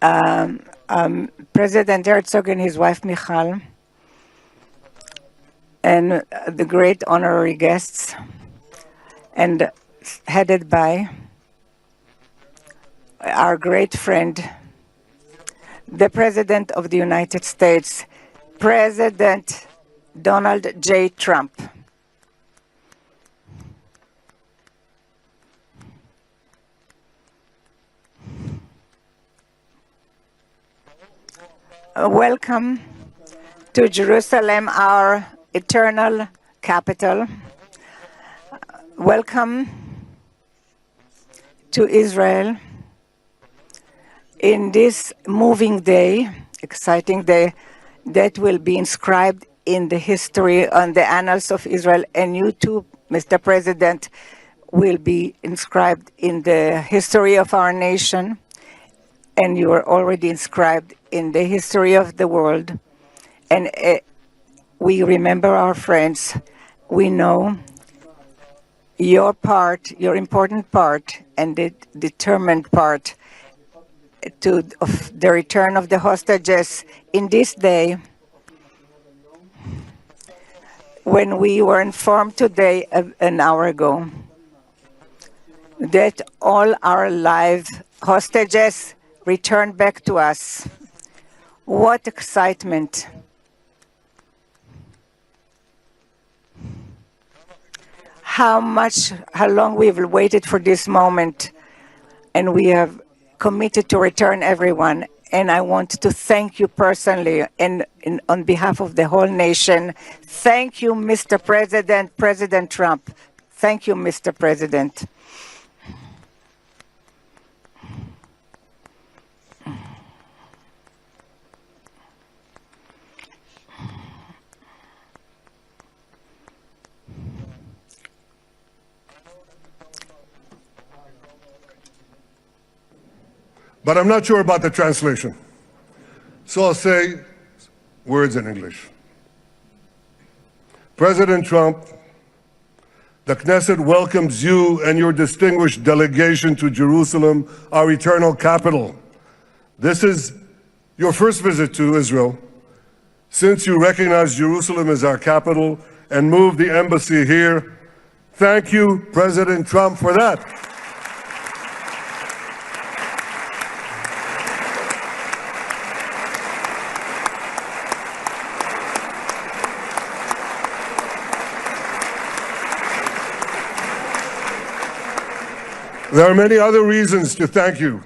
President Herzog and his wife Michal, and the great honorary guests, and headed by our great friend, the President of the United States, President Donald J. Trump. Welcome to Jerusalem, our eternal capital. Welcome to Israel in this moving day, exciting day that will be inscribed in the history, on the annals of Israel. And you too, Mr. President, will be inscribed in the history of our nation. And you are already inscribed in the history of the world. And we remember our friends. We know your part, your important part, and the determined part of the return of the hostages in this day, when we were informed today, an hour ago, that all our live hostages returned back to us. What excitement. How long we've waited for this moment, and we have committed to return everyone. And I want to thank you personally and on behalf of the whole nation. Thank you, Mr. President, President Trump. Thank you, Mr. President. But I'm not sure about the translation. So I'll say words in English. President Trump, the Knesset welcomes you and your distinguished delegation to Jerusalem, our eternal capital. This is your first visit to Israel since you recognize Jerusalem as our capital and moved the embassy here. Thank you, President Trump, for that. There are many other reasons to thank you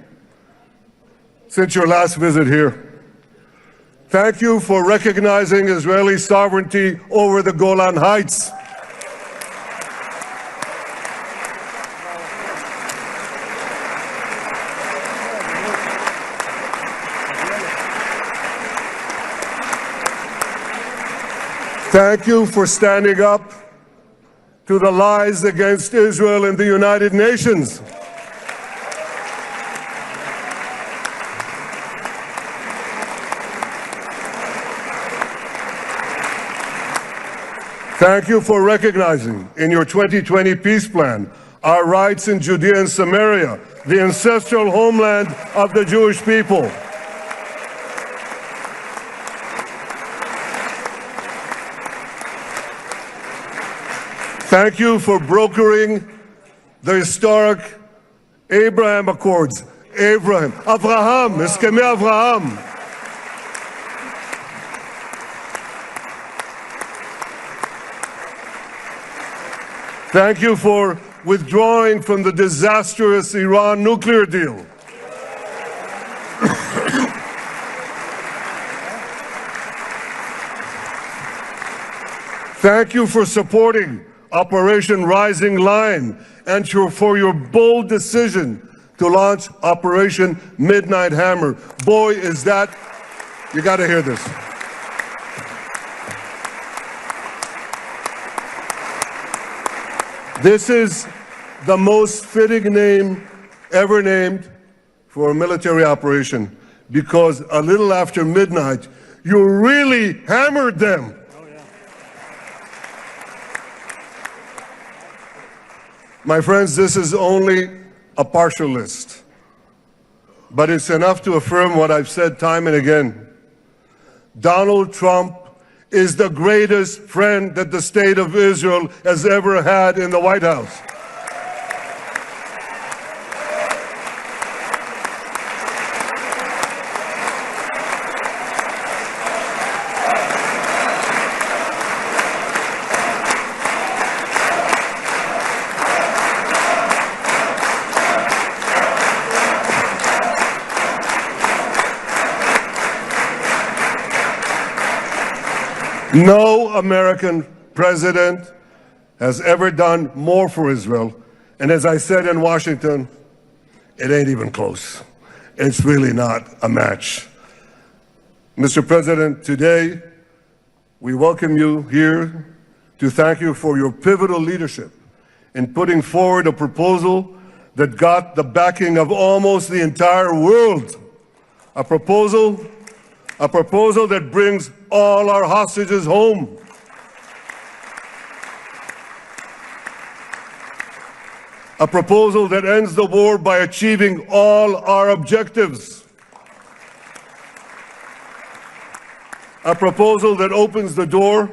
since your last visit here. Thank you for recognizing Israeli sovereignty over the Golan Heights. Thank you for standing up to the lies against Israel in the United Nations. Thank you for recognizing in your 2020 peace plan our rights in Judea and Samaria, the ancestral homeland of the Jewish people. Thank you for brokering the historic Abraham Accords. Abraham, Eskemei Avraham. Thank you for withdrawing from the disastrous Iran nuclear deal. Thank you for supporting Operation Rising Lion and for your bold decision to launch Operation Midnight Hammer. Boy, is that, you got to hear this. This is the most fitting name ever named for a military operation, because a little after midnight, you really hammered them. My friends, this is only a partial list. but it's enough to affirm what I've said time and again. Donald Trump is the greatest friend that the State of Israel has ever had in the White House. No American president has ever done more for Israel. And as I said in Washington, it ain't even close. It's really not a match. Mr. President, today we welcome you here to thank you for your pivotal leadership in putting forward a proposal that got the backing of almost the entire world. A proposal that brings all our hostages home. A proposal that ends the war by achieving all our objectives. A proposal that opens the door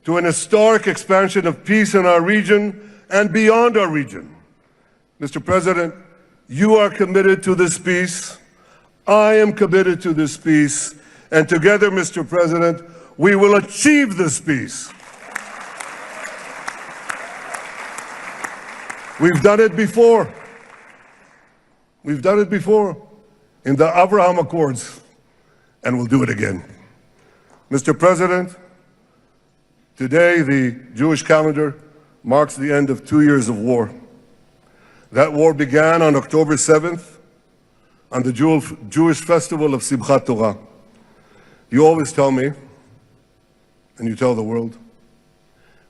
to an historic expansion of peace in our region and beyond our region. Mr. President, you are committed to this peace. I am committed to this peace. And together, Mr. President, we will achieve this peace. We've done it before. We've done it before in the Abraham Accords, and we'll do it again. Mr. President, today the Jewish calendar marks the end of 2 years of war. That war began on October 7th, on the Jewish festival of Simchat Torah. You always tell me, and you tell the world,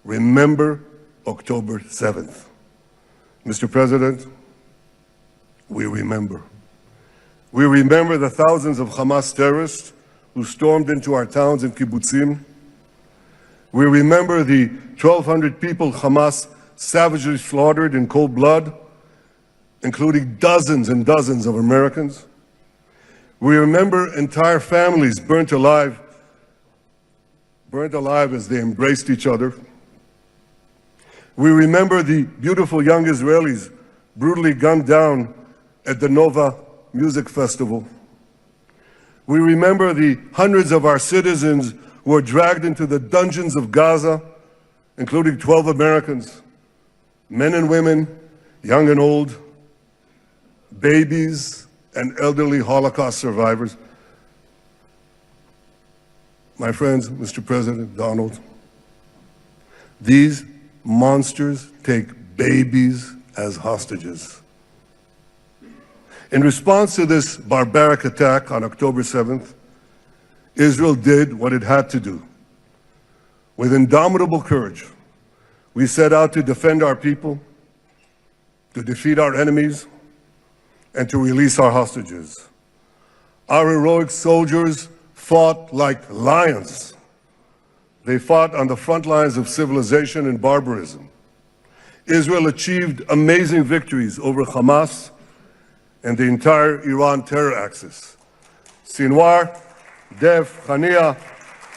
remember October 7th. Mr. President, we remember. We remember the thousands of Hamas terrorists who stormed into our towns and kibbutzim. We remember the 1,200 people Hamas savagely slaughtered in cold blood, including dozens and dozens of Americans. We remember entire families burnt alive as they embraced each other. We remember the beautiful young Israelis brutally gunned down at the Nova Music Festival. We remember the hundreds of our citizens who were dragged into the dungeons of Gaza, including 12 Americans, men and women, young and old, babies and elderly Holocaust survivors. My friends, Mr. President, Donald, these monsters take babies as hostages. In response to this barbaric attack on October 7th, Israel did what it had to do. With indomitable courage, we set out to defend our people, to defeat our enemies, and to release our hostages. Our heroic soldiers fought like lions. They fought on the front lines of civilization and barbarism. Israel achieved amazing victories over Hamas and the entire Iran terror axis. Sinwar, Dev, Hania,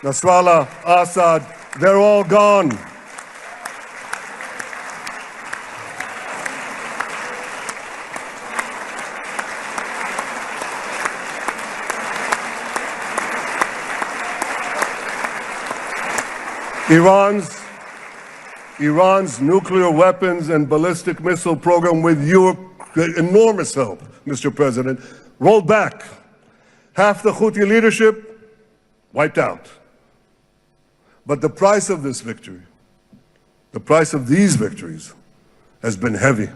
Nasrallah, Assad, they're all gone. Iran's nuclear weapons and ballistic missile program, with your enormous help, Mr. President, rolled back. Half the Houthi leadership wiped out. But the price of this victory, the price of these victories, has been heavy.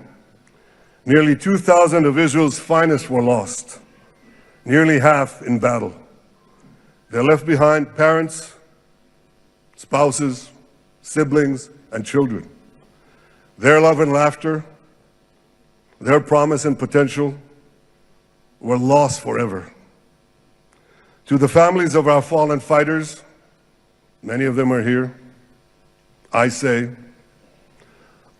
Nearly 2,000 of Israel's finest were lost, nearly half in battle. They left behind parents, spouses, siblings, and children. Their love and laughter, their promise and potential were lost forever. To the families of our fallen fighters, many of them are here, I say,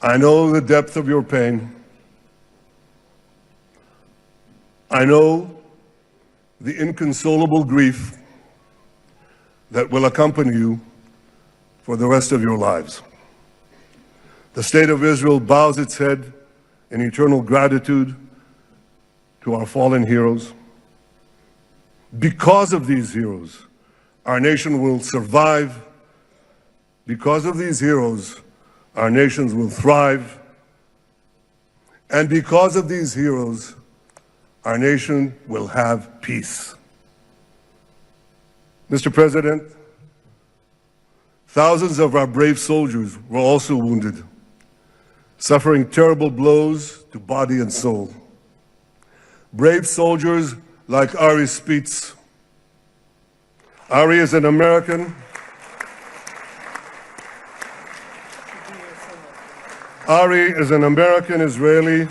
I know the depth of your pain. I know the inconsolable grief that will accompany you for the rest of your lives. The State of Israel bows its head in eternal gratitude to our fallen heroes. Because of these heroes, our nation will survive. Because of these heroes, our nations will thrive. And because of these heroes, our nation will have peace. Mr. President, thousands of our brave soldiers were also wounded, suffering terrible blows to body and soul. Brave soldiers like Ari Spitz. Ari is an American. Ari is an American Israeli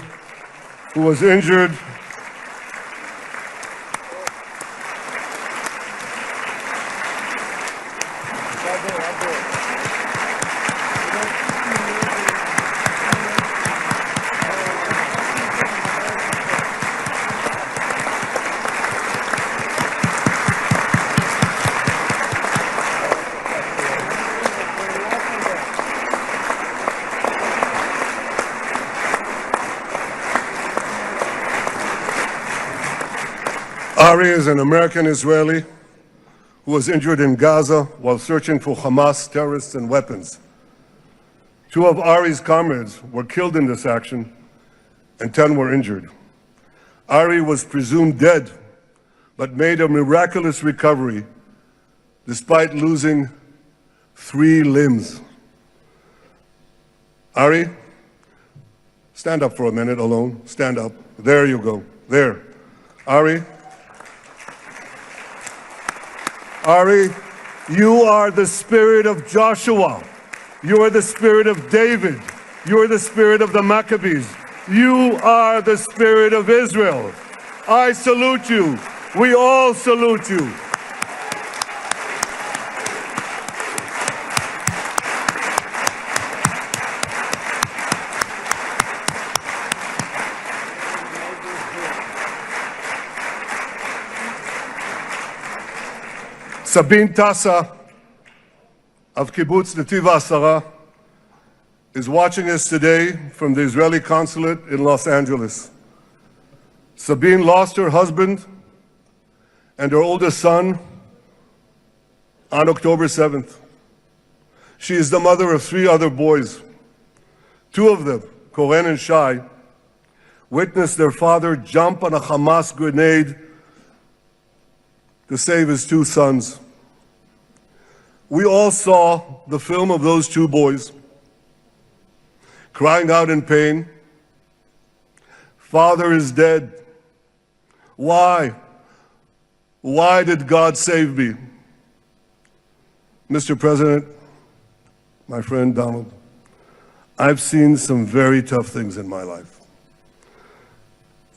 who was injured Ari is an American Israeli who was injured in Gaza while searching for Hamas terrorists and weapons. Two of Ari's comrades were killed in this action, and 10 were injured. Ari was presumed dead, but made a miraculous recovery despite losing 3 limbs. Ari, stand up for a minute alone. Stand up. There you go. There. Ari, you are the spirit of Joshua. You are the spirit of David. You are the spirit of the Maccabees. You are the spirit of Israel. I salute you. We all salute you. Sabine Tassa of Kibbutz Netiv HaAsara is watching us today from the Israeli consulate in Los Angeles. Sabine lost her husband and her oldest son on October 7th. She is the mother of 3 other boys. 2 of them, Koren and Shai, witnessed their father jump on a Hamas grenade to save his 2 sons. We all saw the film of those 2 boys crying out in pain, "Father is dead. Why? Why did God save me?" Mr. President, my friend Donald, I've seen some very tough things in my life,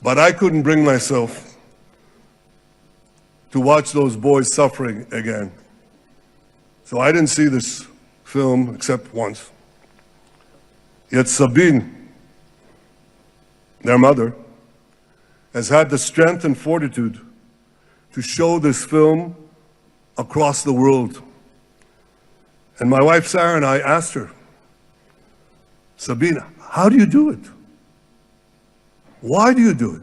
but I couldn't bring myself to watch those boys suffering again. So I didn't see this film except once. Yet Sabine, their mother, has had the strength and fortitude to show this film across the world. And my wife Sarah and I asked her, "Sabine, how do you do it? Why do you do it?"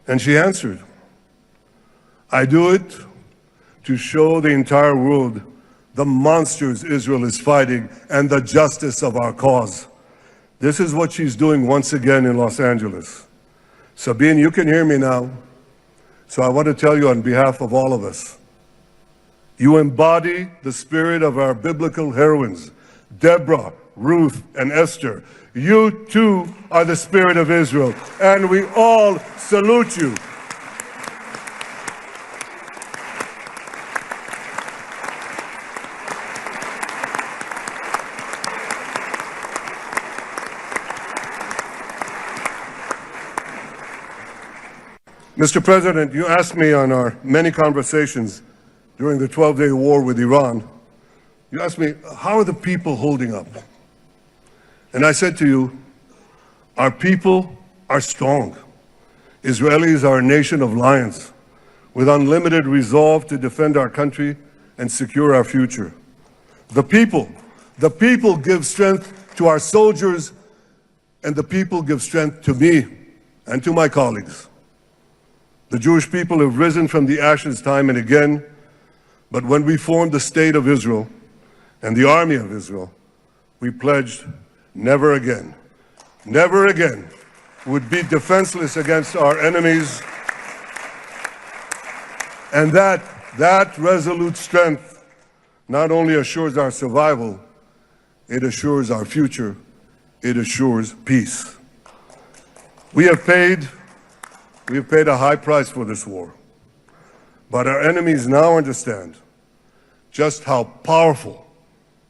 And she answered, "I do it to show the entire world the monsters Israel is fighting and the justice of our cause." This is what she's doing once again in Los Angeles. Sabine, you can hear me now, so I want to tell you on behalf of all of us, you embody the spirit of our biblical heroines, Deborah, Ruth, and Esther. You too are the spirit of Israel, and we all salute you. Mr. President, you asked me on our many conversations during the 12-day war with Iran, you asked me, how are the people holding up? And I said to you, our people are strong. Israelis are a nation of lions with unlimited resolve to defend our country and secure our future. The people give strength to our soldiers, and the people give strength to me and to my colleagues. The Jewish people have risen from the ashes time and again, but when we formed the State of Israel and the Army of Israel, we pledged never again would be defenseless against our enemies. And that resolute strength not only assures our survival, it assures our future, it assures peace. We have paid a high price for this war, but our enemies now understand just how powerful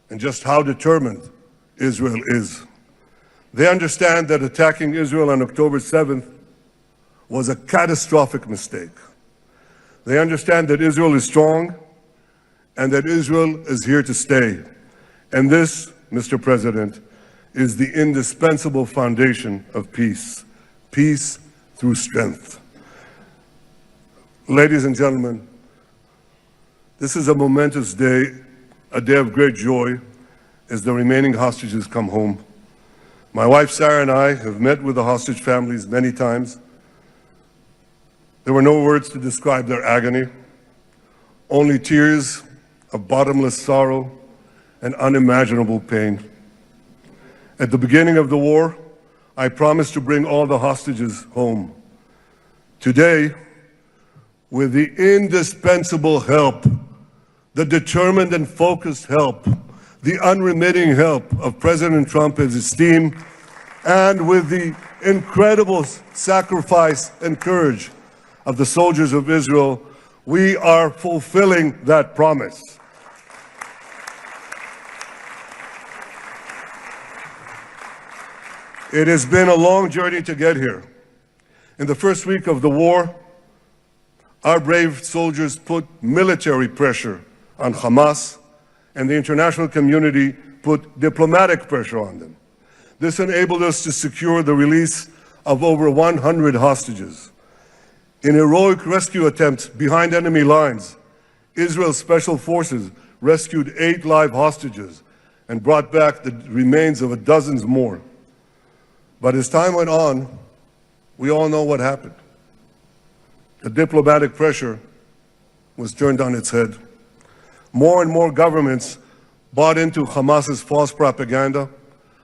and just how determined Israel is. They understand that attacking Israel on October 7th was a catastrophic mistake. They understand that Israel is strong and that Israel is here to stay. And this, Mr. President, is the indispensable foundation of peace. Peace through strength. Ladies and gentlemen, this is a momentous day, a day of great joy as the remaining hostages come home. My wife Sarah and I have met with the hostage families many times. There were no words to describe their agony, only tears of bottomless sorrow and unimaginable pain. At the beginning of the war, I promised to bring all the hostages home. Today, with the indispensable help, the determined and focused help, the unremitting help of President Trump and his team, and with the incredible sacrifice and courage of the soldiers of Israel, we are fulfilling that promise. It has been a long journey to get here. In the first week of the war, our brave soldiers put military pressure on Hamas, and the international community put diplomatic pressure on them. This enabled us to secure the release of over 100 hostages. In heroic rescue attempts behind enemy lines, Israel's special forces rescued 8 live hostages and brought back the remains of dozens more. But as time went on, we all know what happened. The diplomatic pressure was turned on its head. More and more governments bought into Hamas's false propaganda.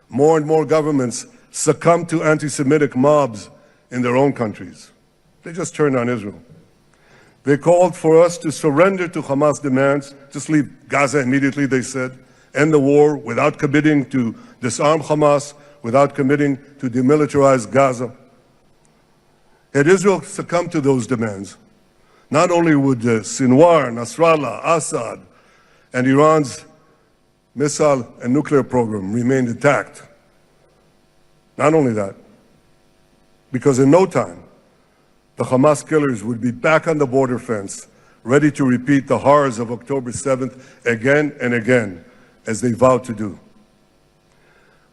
More and more governments succumbed to anti-Semitic mobs in their own countries. They just turned on Israel. They called for us to surrender to Hamas demands, just leave Gaza immediately, they said, end the war without committing to disarm Hamas, without committing to demilitarize Gaza. Had Israel succumbed to those demands, not only would Sinwar, Nasrallah, Assad, and Iran's missile and nuclear program remain intact. Not only that, because in no time, the Hamas killers would be back on the border fence, ready to repeat the horrors of October 7th again and again, as they vowed to do.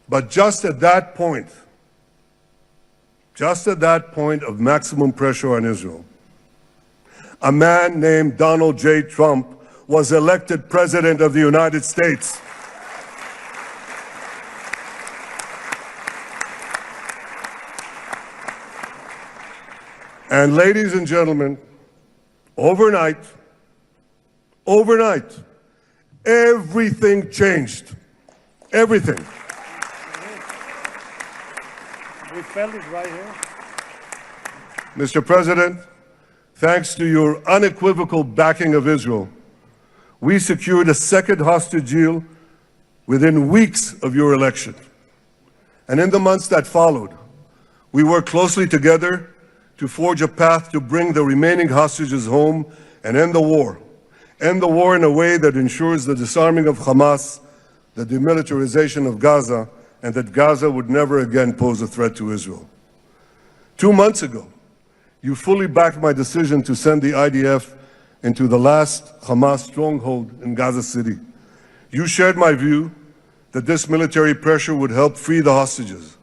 But just at that point of maximum pressure on Israel, a man named Donald J. Trump was elected President of the United States. And ladies and gentlemen, overnight, everything changed. Everything. We felt it right here. Mr. President, thanks to your unequivocal backing of Israel, we secured a second hostage deal within weeks of your election. And in the months that followed, we worked closely together to forge a path to bring the remaining hostages home and end the war. End the war in a way that ensures the disarming of Hamas, the demilitarization of Gaza, and that Gaza would never again pose a threat to Israel. 2 months ago, you fully backed my decision to send the IDF into the last Hamas stronghold in Gaza City. You shared my view that this military pressure would help free the hostages.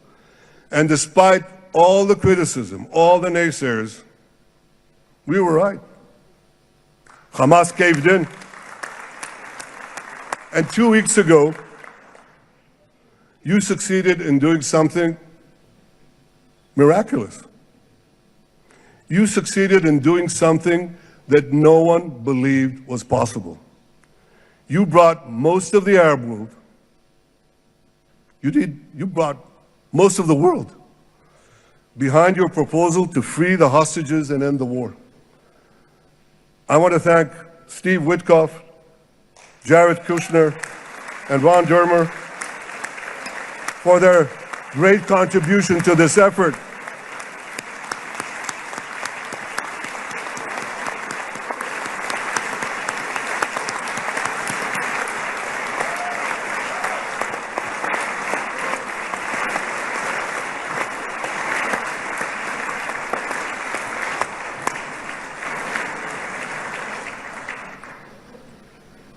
And despite all the criticism, all the naysayers, we were right. Hamas caved in. And 2 weeks ago, you succeeded in doing something miraculous. You succeeded in doing something that no one believed was possible. You brought most of the Arab world, you brought most of the world behind your proposal to free the hostages and end the war. I want to thank Steve Witkoff, Jared Kushner, and Ron Dermer for their great contribution to this effort.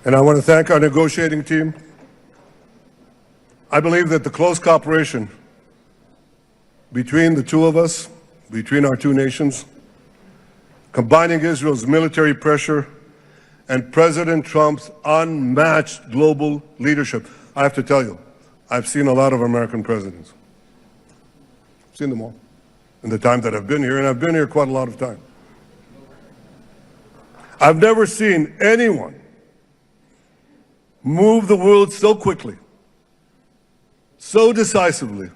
And I want to thank our negotiating team. I believe that the close cooperation between the two of us, between our two nations, combining Israel's military pressure and President Trump's unmatched global leadership. I have to tell you, I've seen a lot of American presidents. I've seen them all in the time that I've been here, and I've been here quite a lot of time. I've never seen anyone move the world so quickly, so decisively,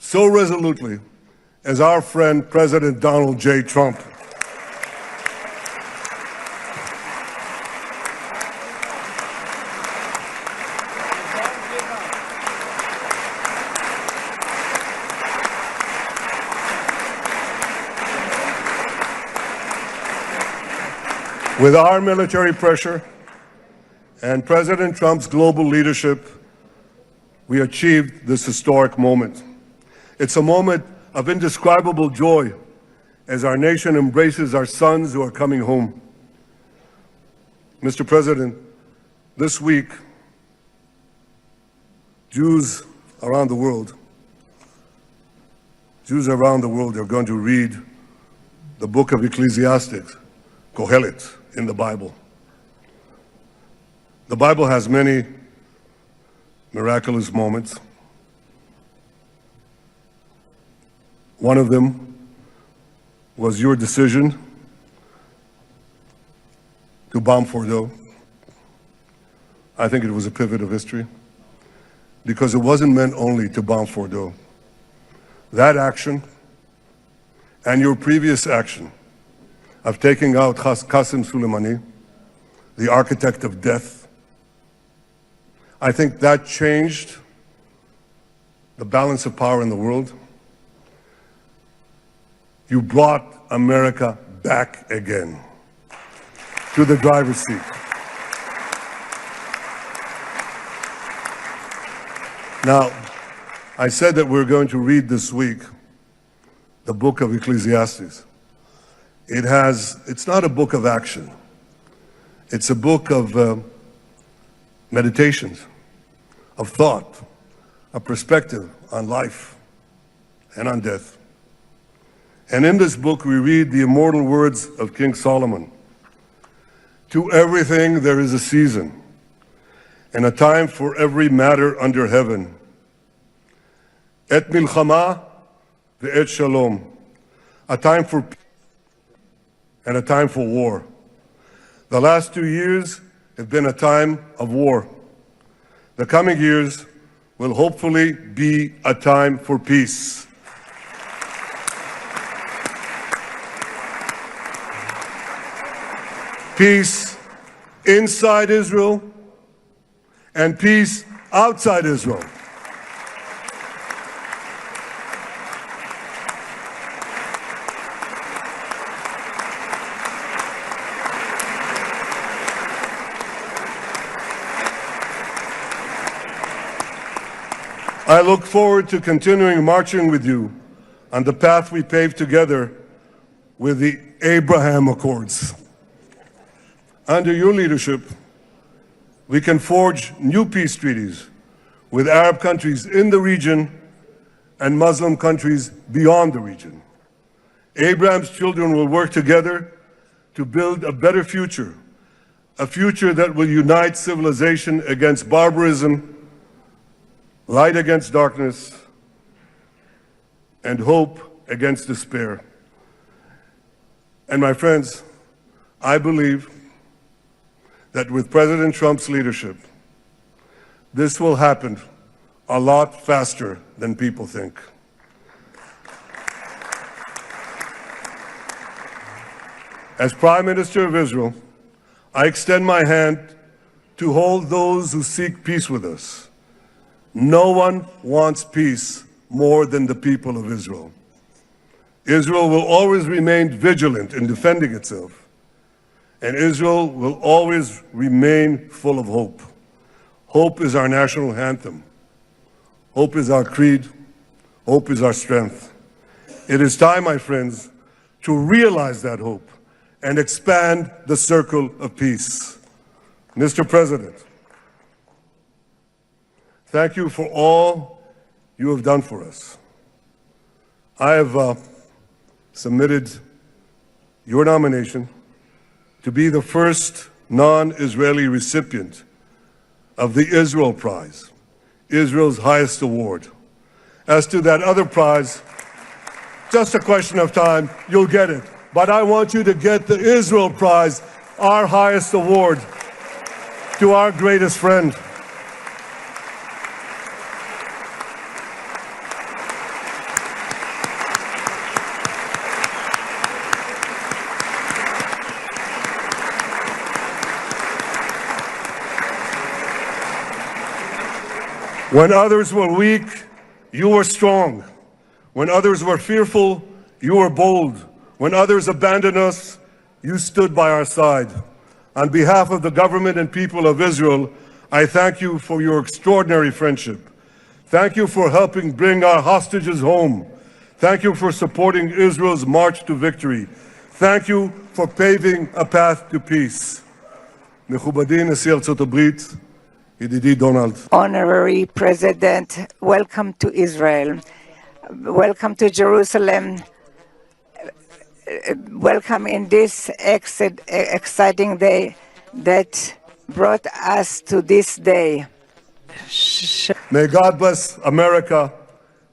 so resolutely as our friend President Donald J. Trump. With our military pressure and President Trump's global leadership, we achieved this historic moment. It's a moment of indescribable joy as our nation embraces our sons who are coming home. Mr. President, this week, Jews around the world are going to read the book of Ecclesiastes, Kohelet, in the Bible. The Bible has many miraculous moments. One of them was your decision to bomb Fordo. I think it was a pivot of history because it wasn't meant only to bomb Fordo. That action and your previous action of taking out Qasem Soleimani, the architect of death, I think that changed the balance of power in the world. You brought America back again to the driver's seat. Now, I said that we're going to read this week the book of Ecclesiastes. It's not a book of action. It's a book of meditations, of thought, a perspective on life and on death. And in this book, we read the immortal words of King Solomon. To everything there is a season, and a time for every matter under heaven. Et milchama ve'et shalom. A time for peace and a time for war. The last 2 years have been a time of war. The coming years will hopefully be a time for peace. Peace inside Israel and peace outside Israel. I look forward to continuing marching with you on the path we paved together with the Abraham Accords. Under your leadership, we can forge new peace treaties with Arab countries in the region and Muslim countries beyond the region. Abraham's children will work together to build a better future, a future that will unite civilization against barbarism, light against darkness, and hope against despair. And my friends, I believe that with President Trump's leadership, this will happen a lot faster than people think. As Prime Minister of Israel, I extend my hand to hold those who seek peace with us. No one wants peace more than the people of Israel. Israel will always remain vigilant in defending itself, and Israel will always remain full of hope. Hope is our national anthem. Hope is our creed. Hope is our strength. It is time, my friends, to realize that hope and expand the circle of peace. Mr. President, thank you for all you have done for us. I have submitted your nomination to be the first non-Israeli recipient of the Israel Prize, Israel's highest award. As to that other prize, just a question of time, you'll get it. But I want you to get the Israel Prize, our highest award, to our greatest friend. When others were weak, you were strong. When others were fearful, you were bold. When others abandoned us, you stood by our side. On behalf of the government and people of Israel, I thank you for your extraordinary friendship. Thank you for helping bring our hostages home. Thank you for supporting Israel's march to victory. Thank you for paving a path to peace. מכובדי נשיא ארצות הברית, ידידי דונלד. Honorary President, welcome to Israel. Welcome to Jerusalem. Welcome in this exciting day that brought us to this day. May God bless America,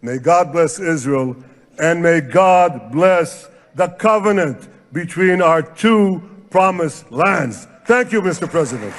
may God bless Israel, and may God bless the covenant between our two promised lands. Thank you, Mr. President.